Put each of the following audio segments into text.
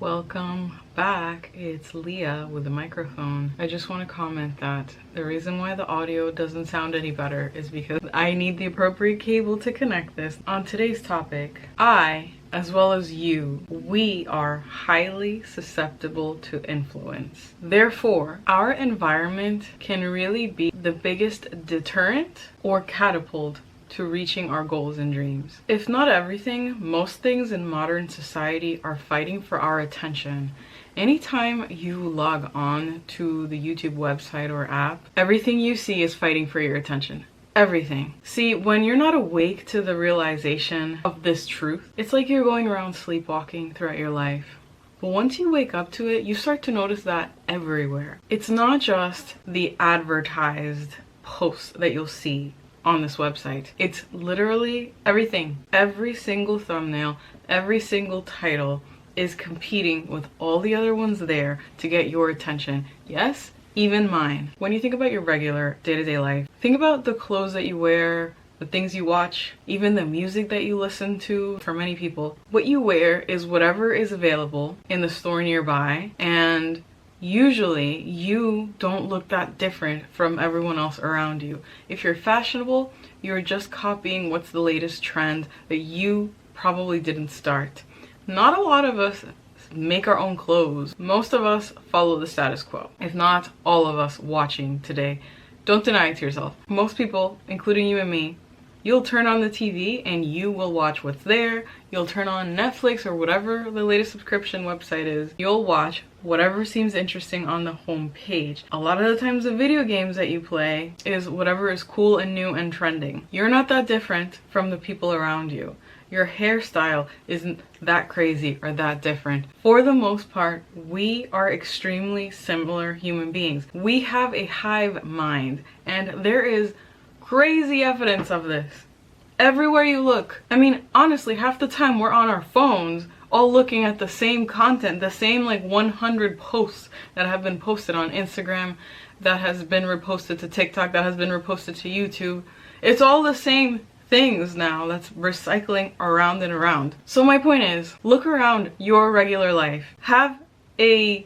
Welcome back. It's Leah with the microphone. I just want to comment that the reason why the audio doesn't sound any better is because I need the appropriate cable to connect this. On today's topic, I, as well as you, we are highly susceptible to influence. Therefore, our environment can really be the biggest deterrent or catapult to reaching our goals and dreams. If not everything, most things in modern society are fighting for our attention. Anytime you log on to the YouTube website or app, everything you see is fighting for your attention. Everything. See, when you're not awake to the realization of this truth, it's like you're going around sleepwalking throughout your life. But once you wake up to it, you start to notice that everywhere. It's not just the advertised posts that you'll see on this website. It's literally everything. Every single thumbnail, every single title is competing with all the other ones there to get your attention. Yes, even mine. When you think about your regular day-to-day life, think about the clothes that you wear, the things you watch, even the music that you listen to. For many people, what you wear is whatever is available in the store nearby, and usually you don't look that different from everyone else around you. If you're fashionable, you're just copying what's the latest trend that you probably didn't start. Not a lot of us make our own clothes. Most of us follow the status quo. If not all of us watching today, don't deny it to yourself. Most people, including you and me, you'll turn on the TV and you will watch what's there. You'll turn on Netflix or whatever the latest subscription website is. You'll watch whatever seems interesting on the home page. A lot of the times the video games that you play is whatever is cool and new and trending. You're not that different from the people around you. Your hairstyle isn't that crazy or that different. For the most part, we are extremely similar human beings. We have a hive mind, and there is crazy evidence of this everywhere you look. I mean, honestly, half the time we're on our phones all looking at the same content, the same like 100 posts that have been posted on Instagram, that has been reposted to TikTok, that has been reposted to YouTube. It's all the same things now that's recycling around and around. So my point is, look around your regular life. Have a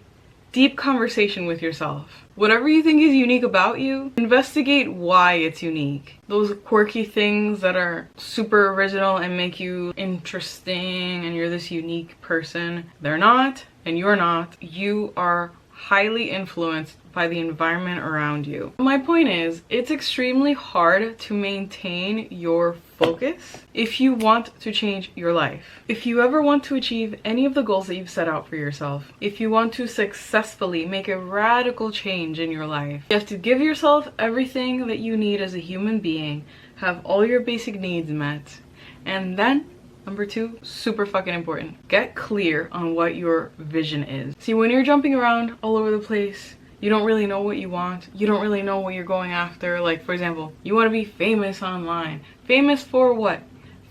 deep conversation with yourself. Whatever you think is unique about you, investigate why it's unique. Those quirky things that are super original and make you interesting and you're this unique person, they're not, and you're not. You are highly influenced by the environment around you. My point is, it's extremely hard to maintain your focus if you want to change your life. If you ever want to achieve any of the goals that you've set out for yourself, if you want to successfully make a radical change in your life, you have to give yourself everything that you need as a human being, have all your basic needs met, and then number 2, super fucking important, get clear on what your vision is. See, when you're jumping around all over the place, you don't really know what you want. You don't really know what you're going after. Like, for example, you want to be famous online. Famous for what?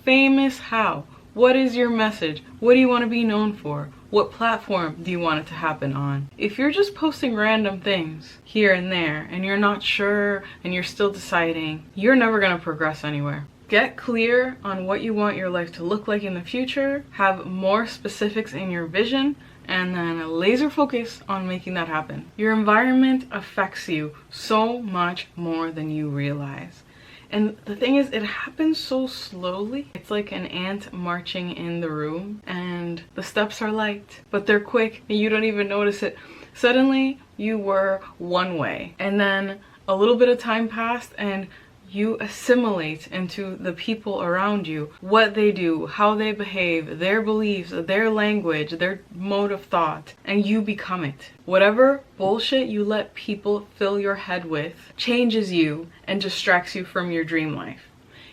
Famous how? What is your message? What do you want to be known for? What platform do you want it to happen on? If you're just posting random things here and there and you're not sure and you're still deciding, you're never going to progress anywhere. Get clear on what you want your life to look like in the future, have more specifics in your vision, and then laser focus on making that happen. Your environment affects you so much more than you realize. And the thing is, it happens so slowly. It's like an ant marching in the room and the steps are light, but they're quick and you don't even notice it. Suddenly you were one way, and then a little bit of time passed and you assimilate into the people around you, what they do, how they behave, their beliefs, their language, their mode of thought, and you become it. Whatever bullshit you let people fill your head with changes you and distracts you from your dream life.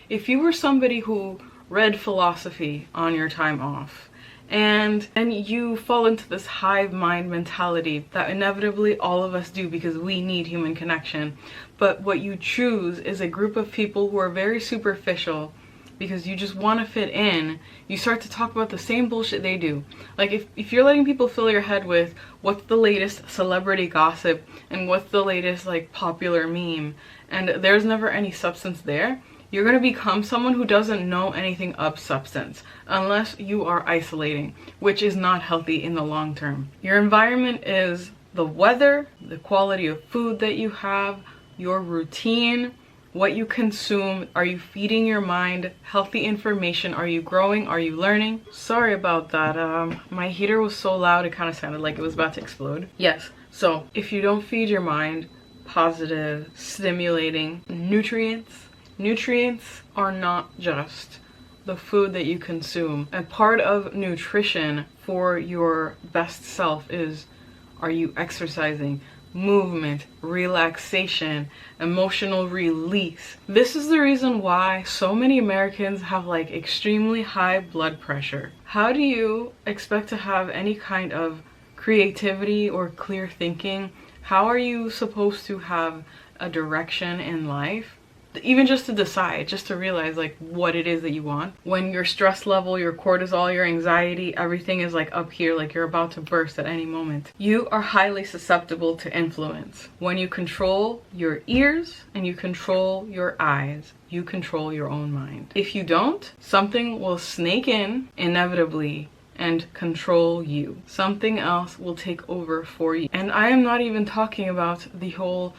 If you were somebody who read philosophy on your time off, and then you fall into this hive mind mentality that inevitably all of us do because we need human connection, but what you choose is a group of people who are very superficial because you just want to fit in, you start to talk about the same bullshit they do. Like if you're letting people fill your head with what's the latest celebrity gossip and what's the latest like popular meme, and there's never any substance there, You're going to become someone who doesn't know anything of substance unless you are isolating, which is not healthy in the long term. Your environment is the weather, the quality of food that you have, your routine, what you consume. Are you feeding your mind healthy information? Are you growing? Are you learning? Sorry about that. My heater was so loud it kind of sounded like it was about to explode. Yes, so if you don't feed your mind positive, stimulating nutrients are not just the food that you consume. And part of nutrition for your best self is, are you exercising? Movement, relaxation, emotional release. This is the reason why so many Americans have like extremely high blood pressure. How do you expect to have any kind of creativity or clear thinking? How are you supposed to have a direction in life? Even just to decide, just to realize like what it is that you want. When your stress level, your cortisol, your anxiety, everything is like up here, like you're about to burst at any moment. You are highly susceptible to influence. When you control your ears and you control your eyes, you control your own mind. If you don't, something will snake in inevitably and control you. Something else will take over for you. And I am not even talking about the whole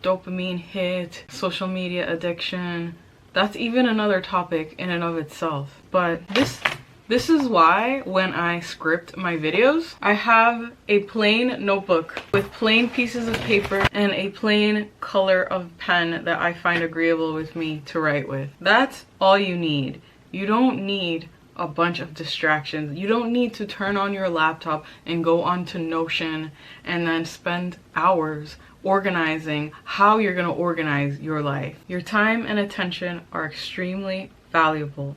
dopamine hit, social media addiction. That's even another topic in and of itself. But this is why when I script my videos, I have a plain notebook with plain pieces of paper and a plain color of pen that I find agreeable with me to write with. That's all you need. You don't need a bunch of distractions. You don't need to turn on your laptop and go onto Notion and then spend hours organizing how you're going to organize your life. Your time and attention are extremely valuable.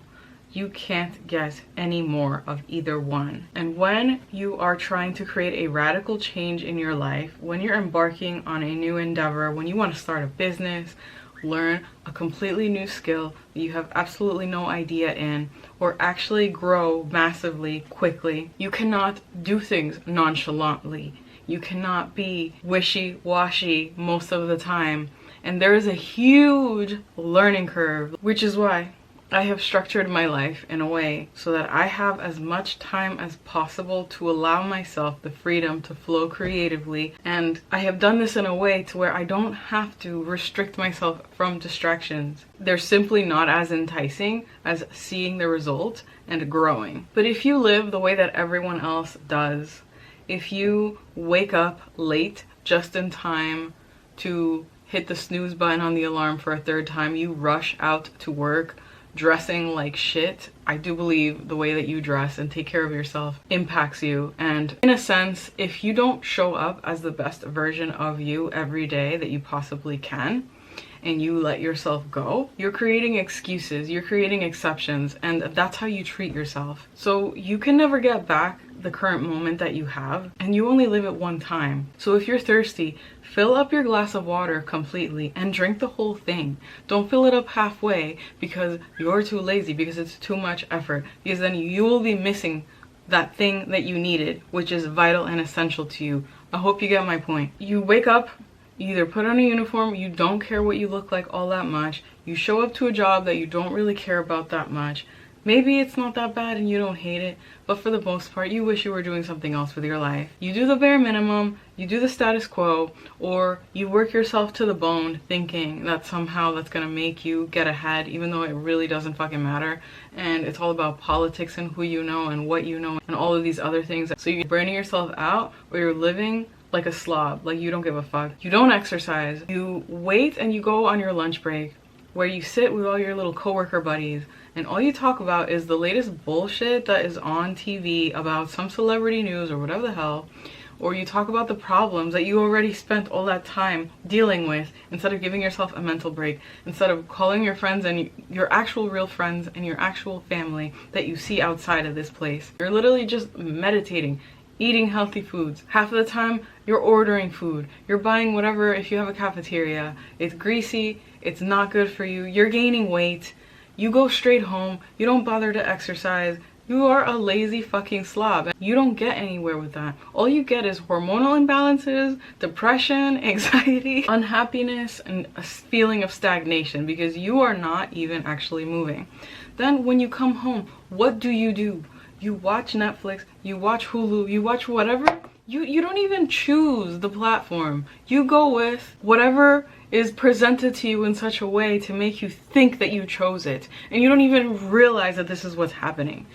You can't get any more of either one. And when you are trying to create a radical change in your life, when you're embarking on a new endeavor, when you want to start a business, learn a completely new skill that you have absolutely no idea in, or actually grow massively quickly, you cannot do things nonchalantly. You cannot be wishy-washy most of the time. And there is a huge learning curve, which is why I have structured my life in a way so that I have as much time as possible to allow myself the freedom to flow creatively. And I have done this in a way to where I don't have to restrict myself from distractions. They're simply not as enticing as seeing the result and growing. But if you live the way that everyone else does, if you wake up late just in time to hit the snooze button on the alarm for a third time, you rush out to work dressing like shit, I do believe the way that you dress and take care of yourself impacts you. And in a sense, if you don't show up as the best version of you every day that you possibly can, and you let yourself go, you're creating excuses, you're creating exceptions, and that's how you treat yourself. So you can never get back the current moment that you have, and you only live it one time. So if you're thirsty, fill up your glass of water completely and drink the whole thing. Don't fill it up halfway because you're too lazy, because it's too much effort, because then you will be missing that thing that you needed, which is vital and essential to you. I hope you get my point. You wake up, you either put on a uniform, you don't care what you look like all that much, you show up to a job that you don't really care about that much. Maybe it's not that bad and you don't hate it, but for the most part, you wish you were doing something else with your life. You do the bare minimum, you do the status quo, or you work yourself to the bone thinking that somehow that's gonna make you get ahead, even though it really doesn't fucking matter. And it's all about politics and who you know and what you know and all of these other things. So you're burning yourself out, or you're living like a slob, like you don't give a fuck. You don't exercise. You wait and you go on your lunch break where you sit with all your little coworker buddies and all you talk about is the latest bullshit that is on TV about some celebrity news or whatever the hell, or you talk about the problems that you already spent all that time dealing with instead of giving yourself a mental break, instead of calling your friends and your actual real friends and your actual family that you see outside of this place. You're literally just meditating, eating healthy foods. Half of the time you're ordering food, you're buying whatever. If you have a cafeteria, it's greasy, it's not good for you, you're gaining weight, you go straight home, you don't bother to exercise, You are a lazy fucking slob. You don't get anywhere with that. All you get is hormonal imbalances, depression, anxiety, unhappiness, and a feeling of stagnation because you are not even actually moving. Then when you come home, what do? You watch Netflix, you watch Hulu, you watch whatever. You don't even choose the platform. You go with whatever is presented to you in such a way to make you think that you chose it. And you don't even realize that this is what's happening.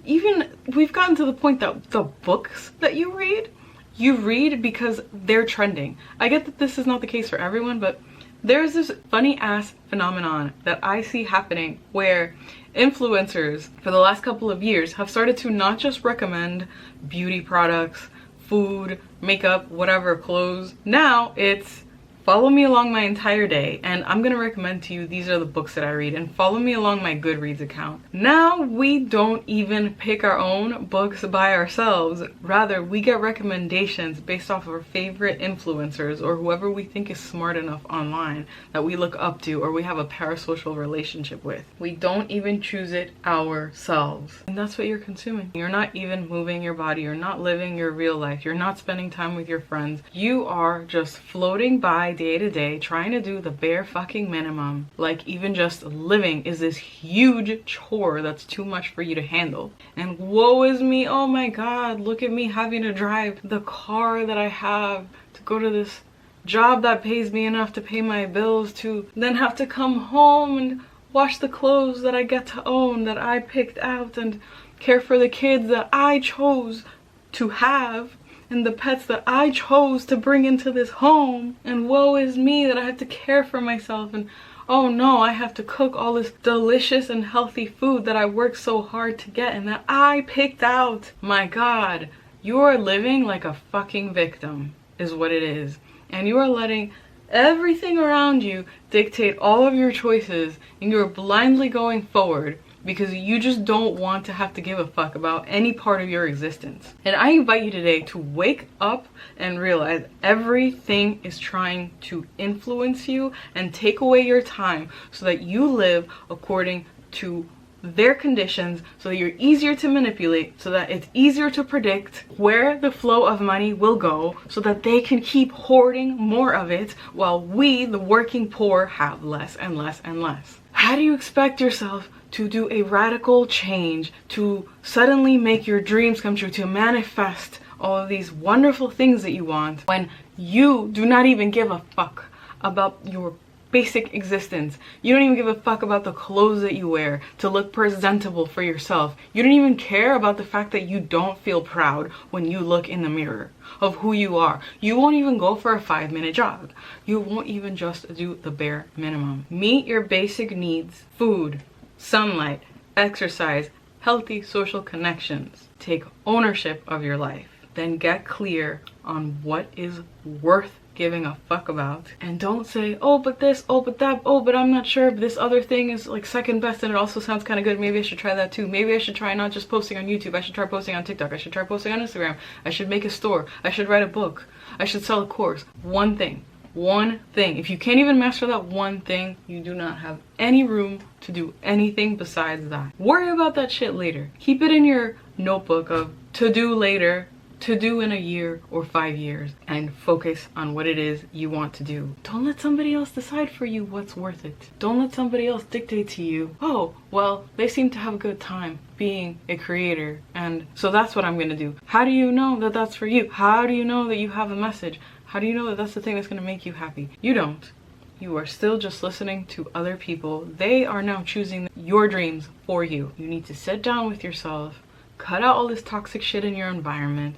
Even we've gotten to the point that the books that you read because they're trending. I get that this is not the case for everyone, but there's this funny ass phenomenon that I see happening where influencers for the last couple of years have started to not just recommend beauty products, food, makeup, whatever, clothes. Now it's follow me along my entire day and I'm gonna recommend to you these are the books that I read, and follow me along my Goodreads account. Now we don't even pick our own books by ourselves. Rather, we get recommendations based off of our favorite influencers or whoever we think is smart enough online that we look up to or we have a parasocial relationship with. We don't even choose it ourselves. And that's what you're consuming. You're not even moving your body. You're not living your real life. You're not spending time with your friends. You are just floating by day to day trying to do the bare fucking minimum. Like even just living is this huge chore that's too much for you to handle. And woe is me, oh my god, look at me having to drive the car that I have to go to this job that pays me enough to pay my bills, to then have to come home and wash the clothes that I get to own, that I picked out, and care for the kids that I chose to have and the pets that I chose to bring into this home. And woe is me that I have to care for myself, and oh no, I have to cook all this delicious and healthy food that I worked so hard to get and that I picked out. My god, you are living like a fucking victim is what it is. And you are letting everything around you dictate all of your choices, and you're blindly going forward because you just don't want to have to give a fuck about any part of your existence. And I invite you today to wake up and realize everything is trying to influence you and take away your time so that you live according to their conditions, so that you're easier to manipulate, so that it's easier to predict where the flow of money will go, so that they can keep hoarding more of it while we, the working poor, have less and less and less. How do you expect yourself to do a radical change, to suddenly make your dreams come true, to manifest all of these wonderful things that you want, when you do not even give a fuck about your basic existence? You don't even give a fuck about the clothes that you wear to look presentable for yourself. You don't even care about the fact that you don't feel proud when you look in the mirror of who you are. You won't even go for a 5-minute jog. You won't even just do the bare minimum. Meet your basic needs: food, sunlight, exercise, healthy social connections. Take ownership of your life. Then get clear on what is worth giving a fuck about, and don't say, oh but this, oh but that, oh but I'm not sure, but this other thing is like second best and it also sounds kind of good, maybe I should try that too. Maybe I should try not just posting on YouTube, I should try posting on TikTok, I should try posting on Instagram, I should make a store, I should write a book, I should sell a course. One thing. If you can't even master that one thing, you do not have any room to do anything besides that. Worry about that shit later. Keep it in your notebook of to do later, to do in a year or 5 years, and focus on what it is you want to do. Don't let somebody else decide for you what's worth it. Don't let somebody else dictate to you, oh, well, they seem to have a good time being a creator, and so that's what I'm gonna do. How do you know that that's for you? How do you know that you have a message? How do you know that that's the thing that's gonna make you happy? You don't. You are still just listening to other people. They are now choosing your dreams for you. You need to sit down with yourself, cut out all this toxic shit in your environment,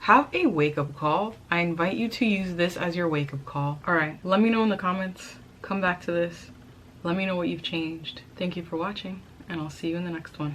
have a wake-up call. I invite you to use this as your wake-up call. All right, let me know in the comments. Come back to this. Let me know what you've changed. Thank you for watching, and I'll see you in the next one.